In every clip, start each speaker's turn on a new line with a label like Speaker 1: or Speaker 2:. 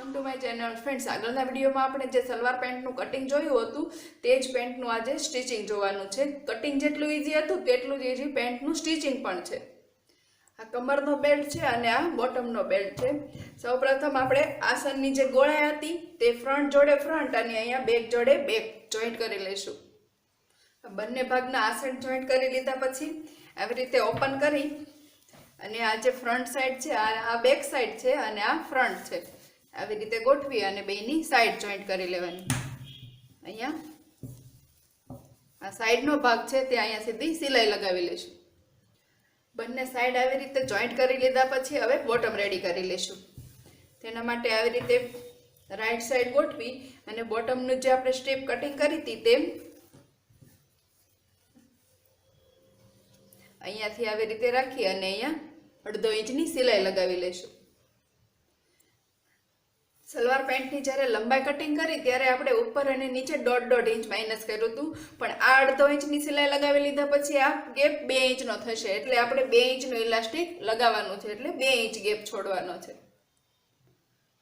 Speaker 1: Welcome to my channel friends. આગળના વિડીયોમાં આપણે જે સલવાર પેન્ટનું કટિંગ જોયું હતું તે જ પેન્ટનું આજે સ્ટિચિંગ જોવાનું છે. કટિંગ જેટલું ઇઝી હતું તેટલું જ ઇઝી પેન્ટનું સ્ટિચિંગ પણ છે. આ કમરનો બેલ્ટ છે અને આ બોટમનો બેલ્ટ છે. સૌપ્રથમ આપણે આસનની જે ગોળાઈ હતી તે ફ્રન્ટ જોડે ફ્રન્ટ અને અહીંયા બેક જોડે બેક જોઈન્ટ કરી લઈશું. બંને ભાગના આસન જોઈન્ટ કરી લીધા પછી આવી રીતે ઓપન કરી અને આ જે ફ્રન્ટ સાઈડ છે આ બેક સાઈડ છે અને આ ફ્રન્ટ છે, આવી રીતે ગોઠવી અને બેની સાઈડ જોઈન્ટ કરી લેવાની. અહીંયા આ સાઈડનો ભાગ છે તે અહીંયા સીધી સિલાઈ લગાવી લઈશું. બંને સાઈડ આવી રીતે જોઈન્ટ કરી લીધા પછી હવે બોટમ રેડી કરી લઈશું. તેના માટે આવી રીતે રાઈટ સાઈડ ગોઠવી અને બોટમનું જે આપણે સ્ટ્રીપ કટિંગ કરી હતી તેમ અહીંયાથી આવી રીતે રાખી અને અહીંયા 1.5 ઇંચની સિલાઈ લગાવી લઈશું. સલવાર પેન્ટની જ્યારે લંબાઈ કટિંગ કરી ત્યારે આપણે ઉપર અને નીચે 1.5 ઇંચ માઇનસ કર્યું હતું, પણ આ 1.5 ઇંચની સિલાઈ લગાવી લીધા પછી આ ગેપ 2 ઇંચનો થશે, એટલે આપણે 2 ઇંચનું ઇલાસ્ટિક લગાવવાનું છે, એટલે 2 ઇંચ ગેપ છોડવાનો છે.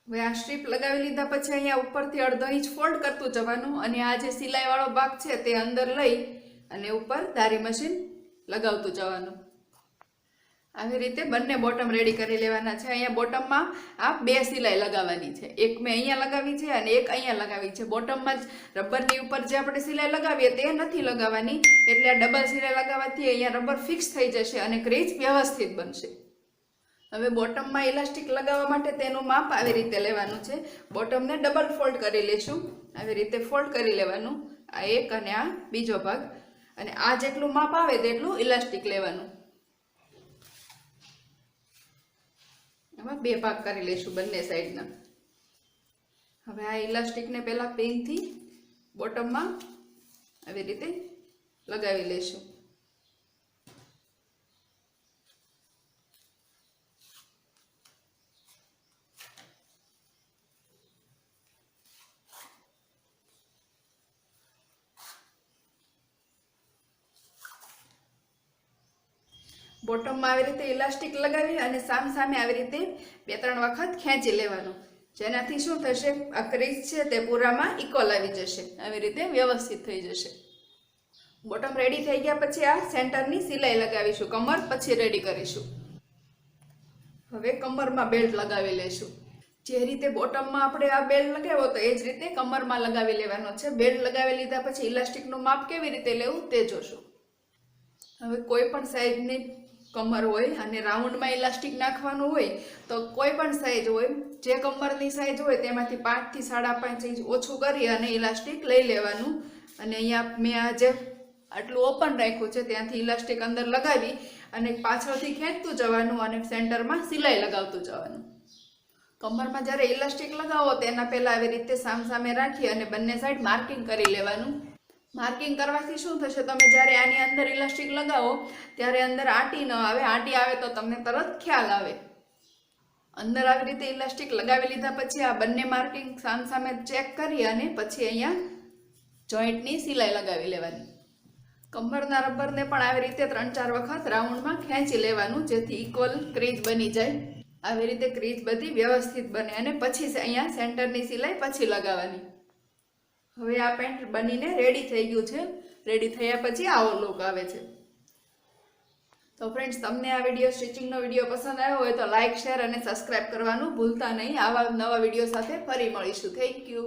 Speaker 1: હવે આ સ્ટ્રીપ લગાવી લીધા પછી અહીંયા ઉપરથી 1.5 ઇંચ ફોલ્ડ કરતું જવાનું અને આ જે સિલાઈવાળો ભાગ છે તે અંદર લઈ અને ઉપર ધારી મશીન લગાવતું જવાનું. આવી રીતે બંને બોટમ રેડી કરી લેવાના છે. અહીંયા બોટમમાં આ 2 સિલાઈ લગાવવાની છે, એક મેં અહીંયા લગાવી છે અને એક અહીંયા લગાવી છે. બોટમમાં જ રબરની ઉપર જે આપણે સિલાઈ લગાવીએ તે નથી લગાવવાની, એટલે આ ડબલ સિલાઈ લગાવવાથી અહીંયા રબર ફિક્સ થઈ જશે અને ક્રીજ વ્યવસ્થિત બનશે. હવે બોટમમાં ઇલાસ્ટિક લગાવવા માટે તેનું માપ આવી રીતે લેવાનું છે. બોટમને ડબલ ફોલ્ડ કરી લેશું, આવી રીતે ફોલ્ડ કરી લેવાનું, આ એક અને આ બીજો ભાગ, અને આ જેટલું માપ આવે તેટલું ઇલાસ્ટિક લેવાનું. એમાં 2 ભાગ કરી લઈશું બંને સાઈડના. હવે આ ઇલાસ્ટિકને પહેલા પિનથી બોટમમાં આવી રીતે લગાવી લઈશું. બોટમમાં આવી રીતે ઇલાસ્ટિક લગાવી અને સામે આવી રીતે 2-3 વખત ખેંચી લેવાનું, જેનાથી શું થશે, આ ક્રીઝ છે તે પૂરામાં ઇક્વલ આવી જશે, આવી રીતે વ્યવસ્થિત થઈ જશે. બોટમ રેડી થઈ ગયા પછી આ સેન્ટરની સિલાઈ લગાવીશું, કમર પછી રેડી કરીશું. હવે કમરમાં બેલ્ટ લગાવી લઈશું. જે રીતે બોટમમાં આપણે આ બેલ્ટ લગાવ્યો તો એ જ રીતે કમરમાં લગાવી લેવાનો છે. બેલ્ટ લગાવી લીધા પછી ઇલાસ્ટિકનું માપ કેવી રીતે લેવું તે જોશું. હવે કોઈ પણ સાઈઝની કમર હોય અને રાઉન્ડમાં ઇલાસ્ટિક નાખવાનું હોય તો કોઈ પણ સાઈઝ હોય, જે કમરની સાઈઝ હોય તેમાંથી 5 થી 5.5 ઇંચ ઓછું કરી અને ઇલાસ્ટિક લઈ લેવાનું. અને અહીંયા મેં આ જે આટલું ઓપન રાખ્યું છે ત્યાંથી ઇલાસ્ટિક અંદર લગાવી અને પાછળથી ખેંચતું જવાનું અને સેન્ટરમાં સિલાઈ લગાવતું જવાનું. કમરમાં જ્યારે ઇલાસ્ટિક લગાવો તેના પહેલાં આવી રીતે સામે રાખી અને બંને સાઈડ માર્કિંગ કરી લેવાનું. માર્કિંગ કરવાથી શું થશે, તમે જ્યારે આની અંદર ઇલાસ્ટિક લગાવો ત્યારે અંદર આંટી ન આવે, આંટી આવે તો તમને તરત ખ્યાલ આવે. અંદર આવી રીતે ઇલાસ્ટિક લગાવી લીધા પછી આ બંને માર્કિંગ સામે ચેક કરી અને પછી અહીંયા જોઈન્ટની સિલાઈ લગાવી લેવાની. કમરના રબરને પણ આવી રીતે 3-4 વખત રાઉન્ડમાં ખેંચી લેવાનું, જેથી ઇક્વલ ક્રીજ બની જાય. આવી રીતે ક્રીજ બધી વ્યવસ્થિત બને અને પછી અહીંયા સેન્ટરની સિલાઈ પછી લગાવવાની. હવે આ પેન્ટ બનીને રેડી થઈ ગયું છે. રેડી થયા પછી આવો લુક આવે છે. તો ફ્રેન્ડ્સ, તમને આ વિડીયો સ્ટિચિંગનો વિડીયો પસંદ આવ્યો હોય તો લાઇક, શેર અને સબસ્ક્રાઈબ કરવાનું ભૂલતા નહીં. આવા નવા વિડીયો સાથે ફરી મળીશું. Thank you.